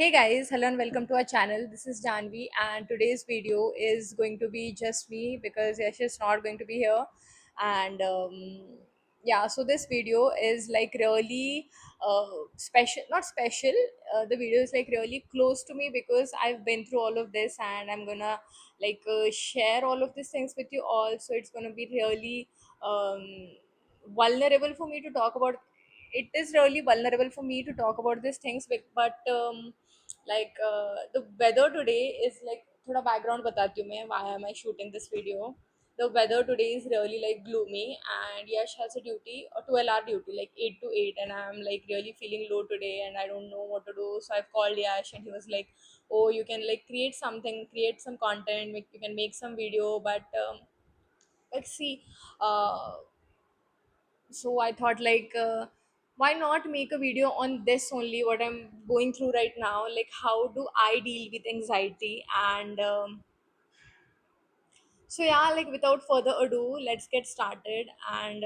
Hey guys, hello and welcome to our channel. This is Janvi, and today's video is going to be just me because Yash is not going to be here. And yeah, so this video is like really special, not special. The video is like really close to me because I've been through all of this, and I'm gonna share all of these things with you all. So it's gonna be really vulnerable for me to talk about. It is really vulnerable for me to talk about these things, but the weather today is like थोड़ा background बताती हूँ मैं why am I shooting this video. The weather today is really like gloomy, and Yash has a duty, a 12-hour duty, like 8 to 8, and I'm like really feeling low today and I don't know what to do. So I've called Yash and he was like, oh, you can like create something, create some content, you can make some video, but let's see. uh, so I thought why not make a video on this only, what I'm going through right now, like how do I deal with anxiety. And so yeah, like without further ado, let's get started. And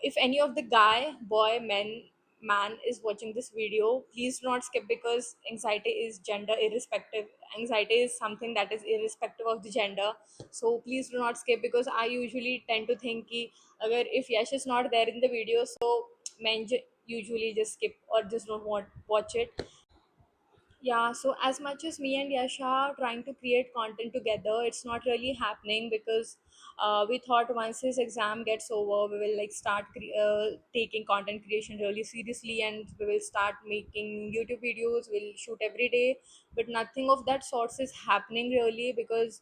if any of the guy, boy, man is watching this video, please do not skip, because anxiety is gender irrespective. Anxiety is something that is irrespective of the gender. So please do not skip, because I usually tend to think ki agar if Yash is not there in the video, so men usually just skip or just don't want watch it. Yeah, so as much as me and Yasha are trying to create content together, it's not really happening because we thought once his exam gets over, we will like start taking content creation really seriously, and we will start making YouTube videos. We'll shoot every day, but nothing of that sorts is happening really, because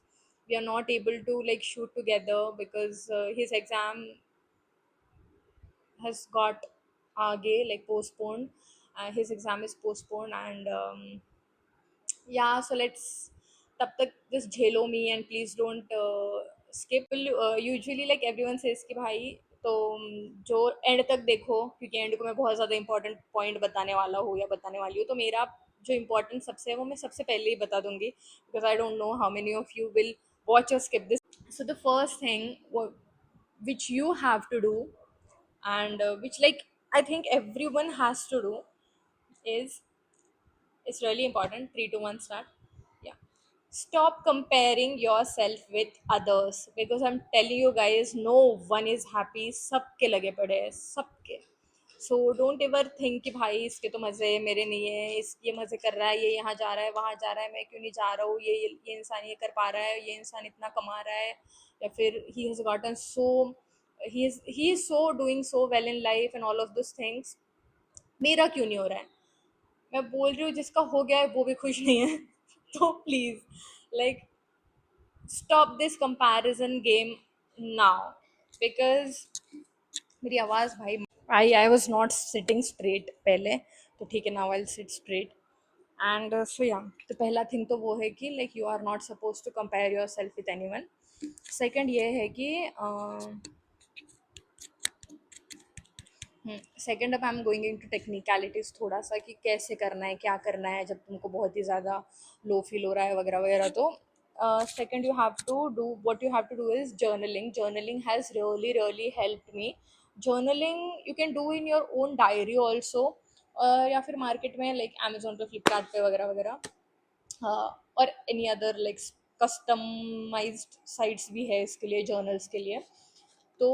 we are not able to like shoot together because his exam has got like postponed. His exam is postponed, and yeah, so let's तब तक just झेलो me and please don't skip. Usually like everyone says कि भाई तो जो and तक देखो, क्योंकि एंड को मैं बहुत ज़्यादा इंपॉर्टेंट पॉइंट बताने वाला हूँ या बताने वाली हूँ, तो मेरा जो इम्पोर्टेंट सबसे है वो मैं सबसे पहले ही बता दूंगी, because I don't know how many of you will watch or skip this. So the first thing which you have to do, and which like I think everyone has to do, is it's really important. 3 2 1 start. Yeah, stop comparing yourself with others, because I'm telling you guys, no one is happy. सबके लगे पड़े हैं, सबके. So don't ever think कि भाई इसके तो मज़े हैं, मेरे नहीं है. इस ये मज़े कर रहा है, ये यहाँ जा रहा है, वहाँ जा रहा है, मैं क्यों नहीं जा रहा हूँ. ये इंसान ये कर पा रहा है, ये इंसान इतना कमा रहा है, या फिर he has gotten so he is so doing so well in life and all of those things. मेरा क्यों नहीं हो रहा है. मैं बोल रही हूँ जिसका हो गया है वो भी खुश नहीं है. तो please like stop this comparison game now, because मेरी आवाज भाई, I was not sitting straight पहले, तो ठीक है, now I sit straight. And so yeah, तो पहला थिंग तो वो है कि like you are not suppose to compare your self with anyone. Second ये है कि सेकेंड, अब I am going in to technicalities थोड़ा सा, कि कैसे करना है, क्या करना है जब तुमको बहुत ही ज़्यादा लो फील हो रहा है वगैरह वगैरह. तो second, you have to do what you have to do is journaling. Journaling has really really helped me. Journaling you can do in your own diary also, या फिर मार्केट में लाइक अमेजोन पे, फ्लिपकार्ट पे वगैरह वगैरह, और any other like customised sites भी है इसके लिए, जर्नल्स के लिए. तो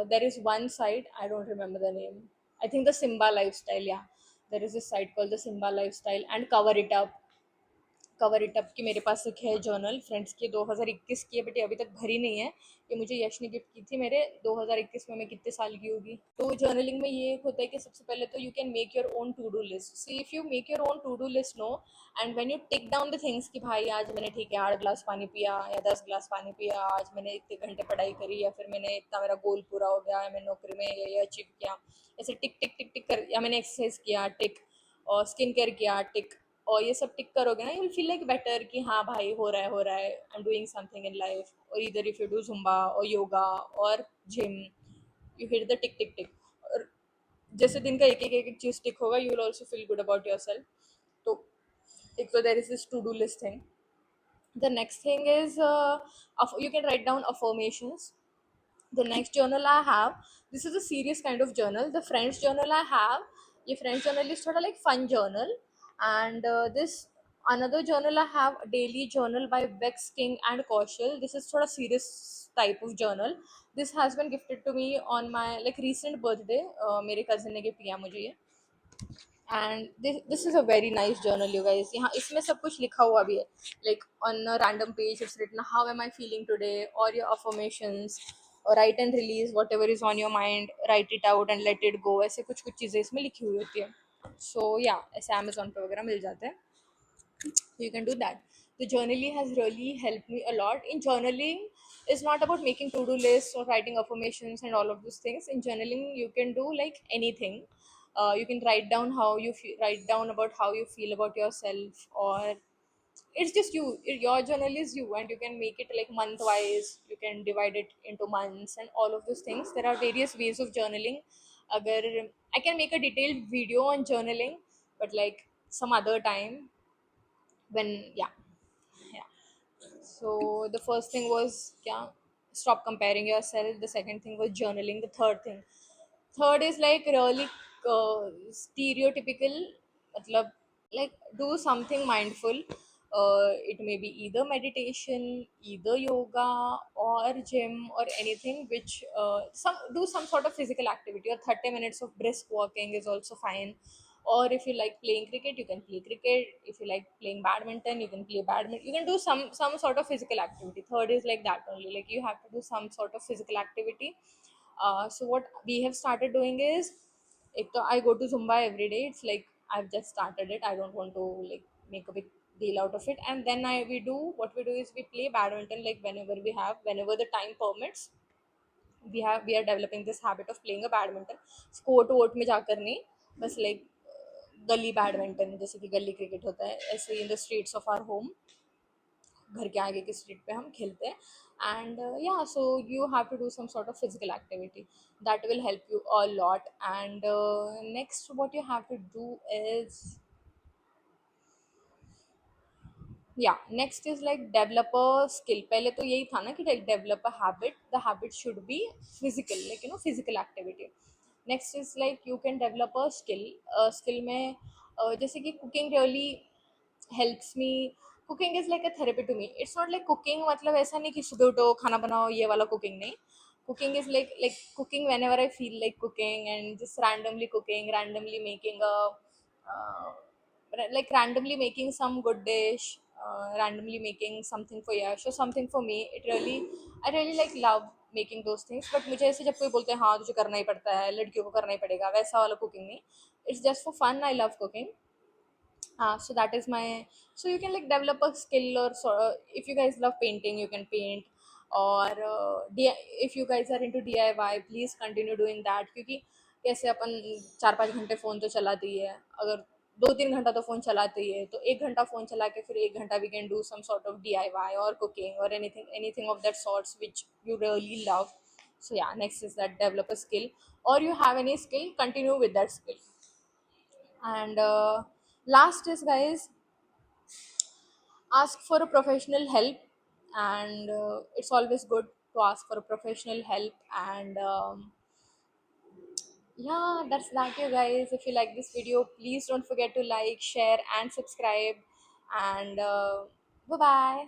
there is one site, I don't remember the name, I think the Simba Lifestyle, yeah, there is this site called the Simba Lifestyle and Cover It Up. Cover it up की मेरे पास एक है journal, friends की 2021 की है, but ये अभी तक भरी नहीं है. ये मुझे यश ने गिफ्ट की थी मेरे 2021 में, मैं कितने साल की होगी. तो जर्नलिंग में ये होता है कि सबसे पहले तो you can make your own to do list. See if you make your own to do list, no, and when you take down the things कि भाई आज मैंने ठीक है 8 ग्लास पानी पिया या 10 ग्लास पानी पिया, आज मैंने इतने घंटे पढ़ाई करी, या फिर मैंने इतना, मेरा गोल पूरा हो गया, मैंने नौकरी में ये अचीव किया, ऐसे टिक टिक टिक टिक कर, या मैंने एक्सरसाइज किया टिक, और स्किन केयर किया टिक, और ये सब टिक करोगे ना, you will feel like better कि हाँ भाई हो रहा है, I am doing something in life. और इधर इफ यू डू जुम्बा और योगा और gym, you hit the tick tick tick. और जैसे दिन का एक चीज़ टिक होगा, you will also feel good about your self. तो एक तो there is this to do list thing. The next thing is you can write down affirmations. The next journal I have, this is a serious kind of journal. The friends journal I have, ये friends journal is थोड़ा like fun journal, And this another journal I have, daily journal by Vex King and Kaushal. This is sort of serious type of journal. This has been gifted to me on my like recent birthday. मेरे cousin ने gift किया मुझे ये. And this is a very nice journal, you guys. यहाँ इसमें सब कुछ लिखा हुआ भी है. Like on a random page it's written how am I feeling today, or your affirmations, or write and release whatever is on your mind, write it out and let it go. ऐसे कुछ कुछ चीज़ें इसमें लिखी हुई होती है. So yeah, ऐसे Amazon पे वगैरह मिल जाते हैं. You can do that. The journaling has really helped me a lot. In journaling, it's not about making to-do lists or writing affirmations and all of those things. In journaling, you can do like anything. You can write down how you feel, write down about how you feel about yourself, or it's just you. Your journal is you, and you can make it like month wise. You can divide it into months and all of those things. There are various ways of journaling. Agar I can make a detailed video on journaling, but like some other time when yeah. So the first thing was yeah, stop comparing yourself. The second thing was journaling. The third is like really stereotypical, matlab, like do something mindful. It may be either meditation, either yoga, or gym, or anything which some do some sort of physical activity, or 30 minutes of brisk walking is also fine. Or if you like playing cricket, you can play cricket. If you like playing badminton, you can play badminton. You can do some sort of physical activity. Third is like that only, like you have to do some sort of physical activity. So what we have started doing is, I go to Zumba every day. It's like I've just started it. I don't want to like make a big deal out of it. And then we do what we do is we play badminton like whenever the time permits. We are developing this habit of playing a badminton. Court vote में जाकर नहीं, बस like गली badminton जैसे कि गली cricket होता है ऐसे in the streets of our home. घर के आगे की स्ट्रीट पे हम खेलते हैं. एंड या so you have to do some sort of physical activity that will help you a lot. And next what you have to do is, yeah, next is like develop a skill. पहले तो यही था ना कि develop a habit. The habit should be physical, like physical activity. Next is like you can develop a skill. Skill में जैसे कि cooking really helps me. Cooking is like a therapy to me. It's not like cooking मतलब ऐसा नहीं कि सुबह उठो खाना बनाओ ये वाला cooking नहीं. Cooking is like cooking whenever I feel like cooking, and just randomly cooking, randomly making a like randomly making some good dish, randomly making something for Yash or something for me. I really like love making those things. But मुझे ऐसे जब कोई बोलते हैं हाँ तुझे करना ही पड़ता है, लड़कियों को करना ही पड़ेगा, वैसा वाला cooking नहीं. It's just for fun. I love cooking. So that is my. So you can like develop a skill, or so, if you guys love painting you can paint, or if you guys are into DIY, please continue doing that. क्योंकि कैसे अपन 4-5 घंटे phone तो चलाते ही है, अगर 2-3 घंटा तो phone चलाते ही है, तो 1 घंटा फ़ोन चला के फिर 1 घंटा we can do some sort of DIY or cooking or anything of that sorts which you really love. So yeah, next is that develop a skill, or you have any skill, continue with that skill. And last is guys, ask for a professional help. And it's always good to ask for a professional help. And yeah, that's that, you guys. If you like this video, please don't forget to like, share and subscribe. And bye bye.